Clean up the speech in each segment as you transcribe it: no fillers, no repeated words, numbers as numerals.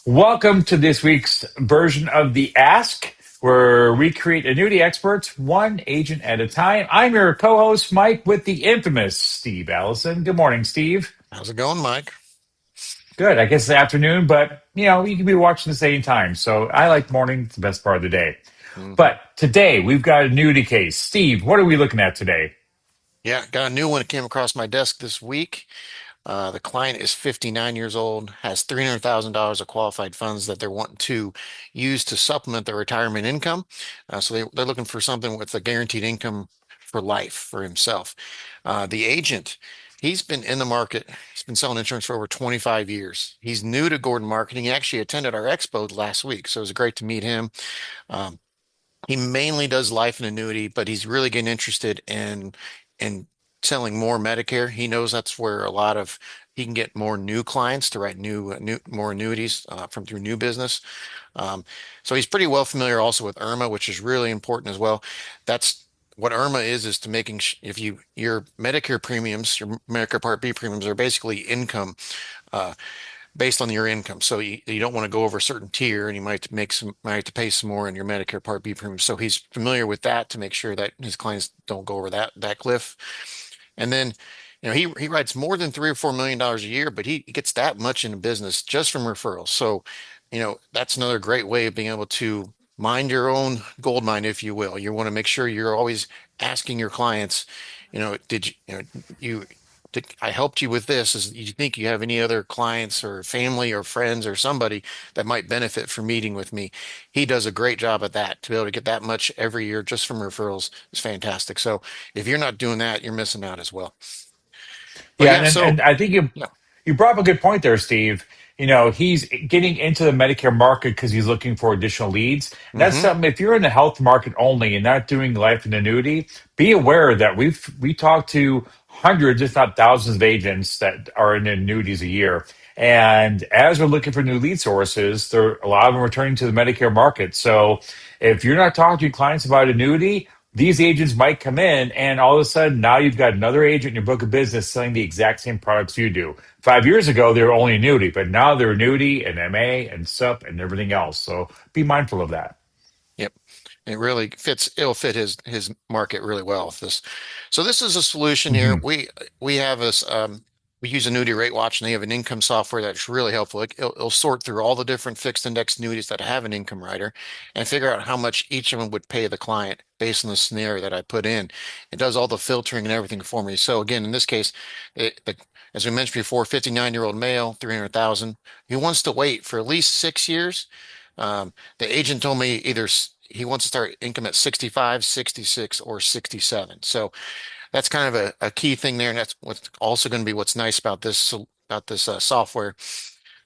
Welcome to this week's version of the Ask, where we create annuity experts one agent at a time. I'm your co host, Mike, with the infamous Steve Allison. Good morning, Steve. How's it going, Mike? Good. I guess it's afternoon, but you can be watching the same time. So I like morning, it's the best part of the day. hmm But today we've got a annuity case. Steve, what are we looking at today? Yeah, got a new one that came across my desk this week. The client is 59 years old, has $300,000 of qualified funds that they're wanting to use to supplement their retirement income. So they're looking for something with a guaranteed income for life for himself. The agent, he's been in the market. He's been selling insurance for over 25 years. He's new to Gordon Marketing. He actually attended our expo last week, so it was great to meet him. Um, He mainly does life and annuity, but he's really getting interested in selling more Medicare. He knows that's where a lot of he can get more new clients to write new more annuities from through new business. So he's pretty well familiar also with IRMA, which is really important as well. That's what IRMA is to making if your Medicare premiums, your Medicare Part B premiums are basically income. Uh, Based on your income. So you don't want to go over a certain tier and you might have to pay some more in your Medicare Part B premium. So he's familiar with that to make sure that his clients don't go over that cliff. And then, he writes more than $3 or $4 million a year, but he gets that much in business just from referrals. So, that's another great way of being able to mind your own gold mine, if you will. You want to make sure you're always asking your clients, did you I helped you with this. Do you think you have any other clients or family or friends or somebody that might benefit from meeting with me? He does a great job at that. To be able to get that much every year just from referrals is fantastic. So if you're not doing that, you're missing out as well. But Yeah, yeah, and so I think you yeah. you brought up a good point there, Steve. He's getting into the Medicare market because he's looking for additional leads. And that's hmm something, if you're in the health market only and not doing life and annuity, be aware that we talk to hundreds, if not thousands of agents that are in annuities a year. And as we're looking for new lead sources, a lot of them are turning to the Medicare market. So if you're not talking to your clients about annuity, these agents might come in and all of a sudden now you've got another agent in your book of business selling the exact same products you do. 5 years ago, they were only annuity, but now they're annuity and MA and SUP and everything else. So be mindful of that. Yep. It really fits, it'll fit his market really well with this. So this is a solution here. Mhm. We have this we use Annuity Rate Watch, and they have an income software that's really helpful. It'll sort through all the different fixed index annuities that have an income rider and figure out how much each of them would pay the client based on the scenario that I put in. It does all the filtering and everything for me. So again, in this case, as we mentioned before, 59-year-old male, 300,000. He wants to wait for at least 6 years. The agent told me he wants to start income at 65, 66, or 67. So that's kind of a key thing there. And that's what's also going to be what's nice about this software.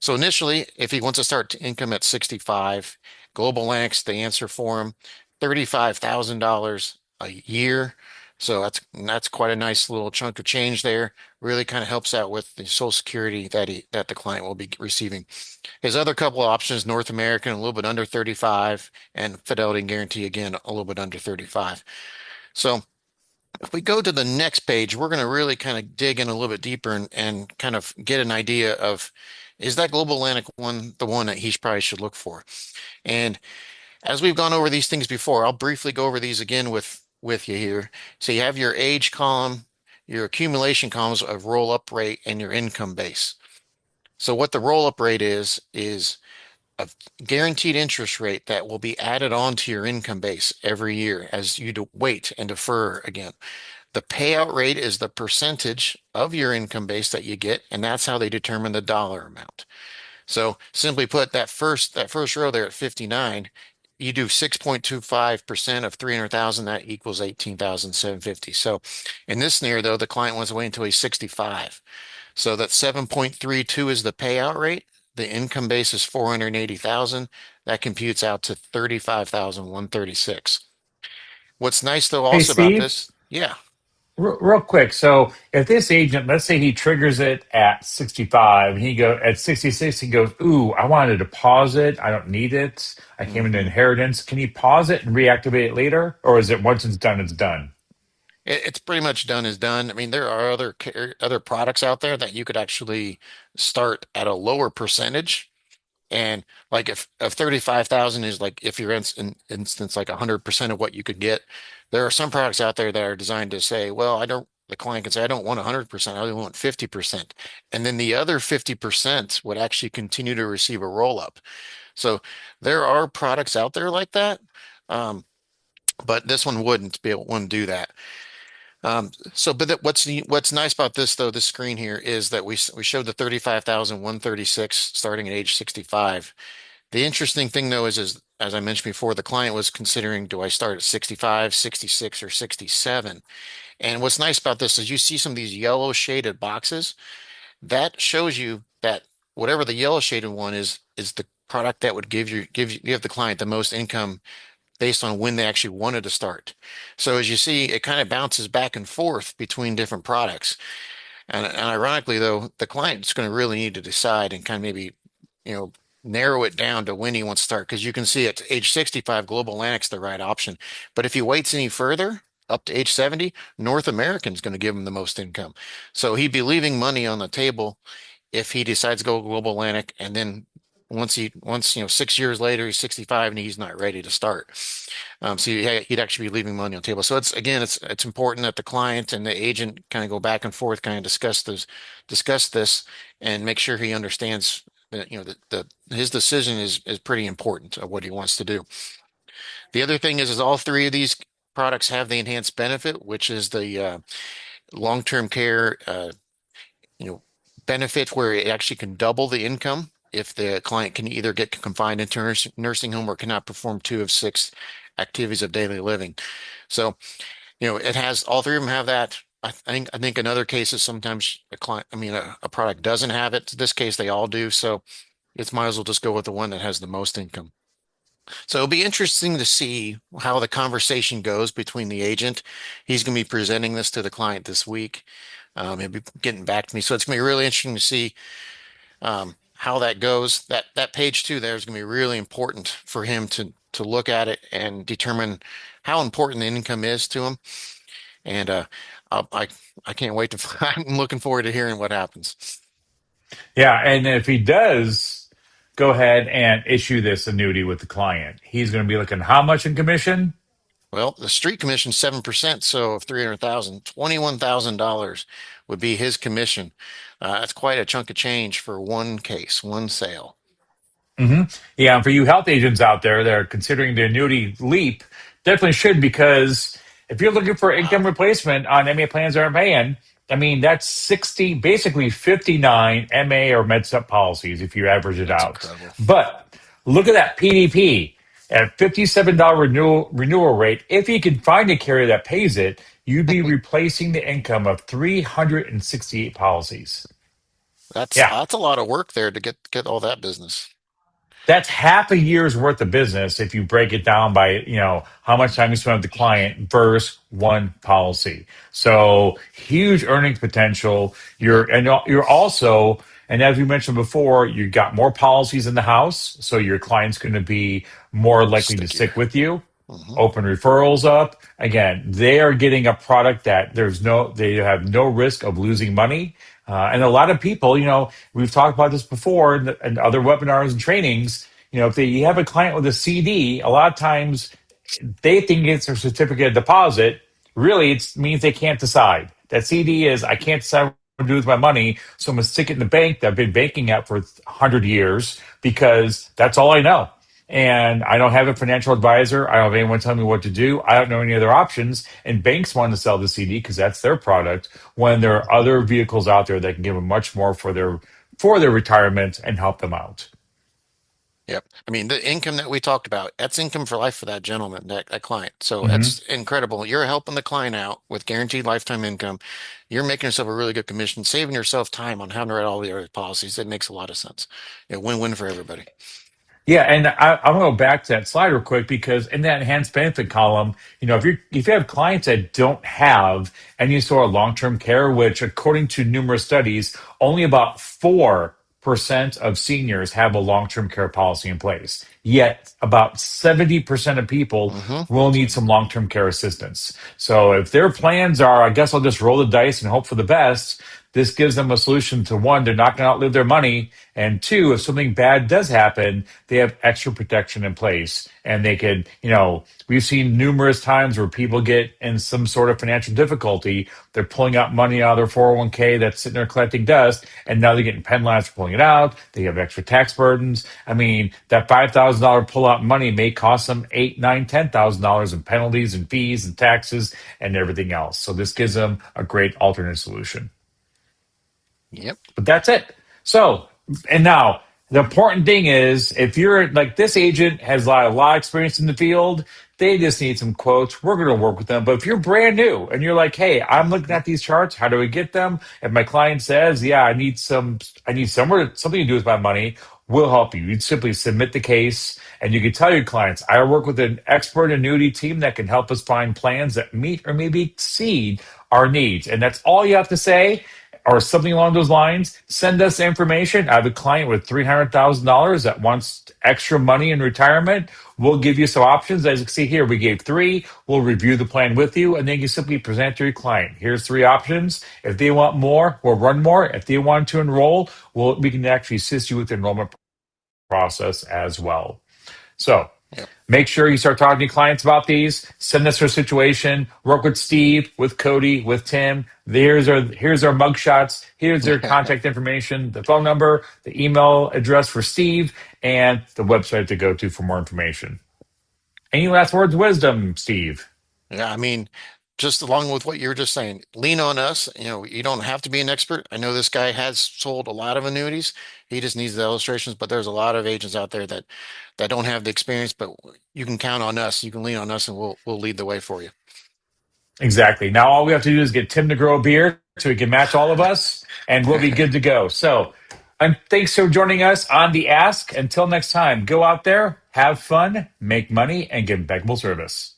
So initially, if he wants to start income at 65, Global Annex, the answer for him, $35,000 a year. So that's quite a nice little chunk of change there. Really kind of helps out with the Social Security that the client will be receiving. His other couple of options, North American, a little bit under 35, and Fidelity and Guarantee, again, a little bit under 35. So if we go to the next page, we're going to really kind of dig in a little bit deeper and kind of get an idea of, is that Global Atlantic one the one that he probably should look for? And as we've gone over these things before, I'll briefly go over these again with you here. So you have your age column, your accumulation columns of roll-up rate, and your income base. So what the roll-up rate is a guaranteed interest rate that will be added onto your income base every year as you wait and defer again. The payout rate is the percentage of your income base that you get, and that's how they determine the dollar amount. So simply put, that first row there at 59, you do 6.25% of 300,000, that equals 18,750. So in this scenario, though, the client wants to wait until he's 65. So that 7.32 is the payout rate. The income base is 480,000. That computes out to 35,136. What's nice though Hey, also about Steve, this, yeah. real quick. So if this agent, let's say he triggers it at 65 and he go at 66, he goes, ooh, I wanted a deposit. I don't need it. I came into Mhm. inheritance. Can he pause it and reactivate it later? Or is it once it's done, it's done? It's pretty much done is done. I mean, there are other products out there that you could actually start at a lower percentage And like if 35,000 is like if you're in instance like 100% of what you could get, there are some products out there that are designed to say, well, the client can say, I don't want 100%, I only want 50%. And then the other 50% would actually continue to receive a roll up. So there are products out there like that. Um, but this one wouldn't do that. What's nice about this though, this screen here is that we showed the 35,136 starting at age 65. The interesting thing though is as I mentioned before, the client was considering, do I start at 65, 66, or 67? And what's nice about this is you see some of these yellow shaded boxes. That shows you that whatever the yellow shaded one is the product that would give the client the most income based on when they actually wanted to start. So as you see, it kind of bounces back and forth between different products. And ironically, though, the client's going to really need to decide and kind of maybe, you know, narrow it down to when he wants to start. Because you can see at age 65, Global Atlantic's the right option. But if he waits any further, up to age 70, North American's going to give him the most income. So he'd be leaving money on the table if he decides to go Global Atlantic, and then once 6 years later he's 65 and he's not ready to start. So he'd actually be leaving money on the table. So it's important that the client and the agent kind of go back and forth, kind of discuss this, and make sure he understands that his decision is pretty important of what he wants to do. The other thing is all three of these products have the enhanced benefit, which is the long-term care you know, benefit where it actually can double the income if the client can either get confined into nursing home or cannot perform two of six activities of daily living. So, it has all three of them have that. I think in other cases sometimes a product doesn't have it. In this case, they all do. So it's might as well just go with the one that has the most income. So it'll be interesting to see how the conversation goes between the agent. He's going to be presenting this to the client this week. He'll be getting back to me. So it's going to be really interesting to see how that goes. That page two there is going to be really important for him to look at it and determine how important the income is to him. And I I I can't wait to. I'm looking forward to hearing what happens. Yeah, and if he does go ahead and issue this annuity with the client, he's going to be looking how much in commission? Well, the street commission 7%, so of 300,000, $21,000 would be his commission. That's quite a chunk of change for one case, one sale. hmm Yeah, and for you health agents out there that are considering the annuity leap, definitely should, because if you're looking for income Wow, replacement on MA plans that aren't paying, I mean, that's 60, basically 59 MA or MedSup policies if you average it that's out. incredible. But look at that PDP at $57 renewal rate. If you can find a carrier that pays it, you'd be replacing the income of 368 policies. That's Yeah. that's a lot of work there to get all that business. That's half a year's worth of business if you break it down by, how much time you spend with the client versus one policy. So huge earnings potential. Yep, You're also, and as we mentioned before, you got more policies in the house, so your client's going to be more likely to stickier. stick with you. Hmm. Open referrals up. Again, they are getting a product that they have no risk of losing money. And a lot of people, we've talked about this before in other webinars and trainings. If you have a client with a CD, a lot of times they think it's a certificate of deposit. Really, it means they can't decide. That CD is, I can't decide what to do with my money, so I'm going to stick it in the bank that I've been banking at for 100 years because that's all I know. And I don't have a financial advisor. I don't have anyone telling me what to do. I don't know any other options. And banks want to sell the CD because that's their product when there are other vehicles out there that can give them much more for their retirement and help them out. Yep. I mean, the income that we talked about, that's income for life for that gentleman, that client. So hmm that's incredible. You're helping the client out with guaranteed lifetime income. You're making yourself a really good commission, saving yourself time on having to write all the other policies. It makes a lot of sense. Yeah, win-win for everybody. Yeah, and I'm going to go back to that slide real quick because in that enhanced benefit column, if you have clients that don't have any sort of long term care, which according to numerous studies, only about 4% of seniors have a long term care policy in place. Yet about 70% of people Hmm. will need some long term care assistance. So if their plans are, I guess I'll just roll the dice and hope for the best, This gives them a solution to one, they're not going to outlive their money. And two, if something bad does happen, they have extra protection in place. And they could, we've seen numerous times where people get in some sort of financial difficulty. They're pulling out money out of their 401k that's sitting there collecting dust, and now they're getting penalized for pulling it out. They have extra tax burdens. I mean, that $5,000 pull out money may cost them $8, $9, $10,000 in penalties and fees and taxes and everything else. So this gives them a great alternate solution. Yep. But that's it. So, and now the important thing is if you're like this agent has a lot of experience in the field, they just need some quotes. We're going to work with them. But if you're brand new and you're like, hey, I'm looking at these charts, how do we get them? If my client says, yeah, I need something to do with my money, we'll help you. You'd simply submit the case and you can tell your clients, I work with an expert annuity team that can help us find plans that meet or maybe exceed our needs. And that's all you have to say or something along those lines. Send us information. I have a client with $300,000 that wants extra money in retirement. We'll give you some options. As you can see here, we gave three. We'll review the plan with you, and then you simply present to your client. Here's three options. If they want more, we'll run more. If they want to enroll, we can actually assist you with the enrollment process as well. So Yep. make sure you start talking to clients about these. Send us your situation. Work with Steve, with Cody, with Tim. Here's our mug shots. Here's their contact information, the phone number, the email address for Steve, and the website to go to for more information. Any last words of wisdom, Steve? Yeah, I mean, just along with what you're just saying, lean on us. You don't have to be an expert. I know this guy has sold a lot of annuities. He just needs the illustrations, but there's a lot of agents out there that don't have the experience, but you can count on us. You can lean on us and we'll lead the way for you. Exactly. Now all we have to do is get Tim to grow a beard so he can match all of us, and we'll be good to go. So, and thanks for joining us on the Ask. Until next time, go out there, have fun, make money, and give impeccable service.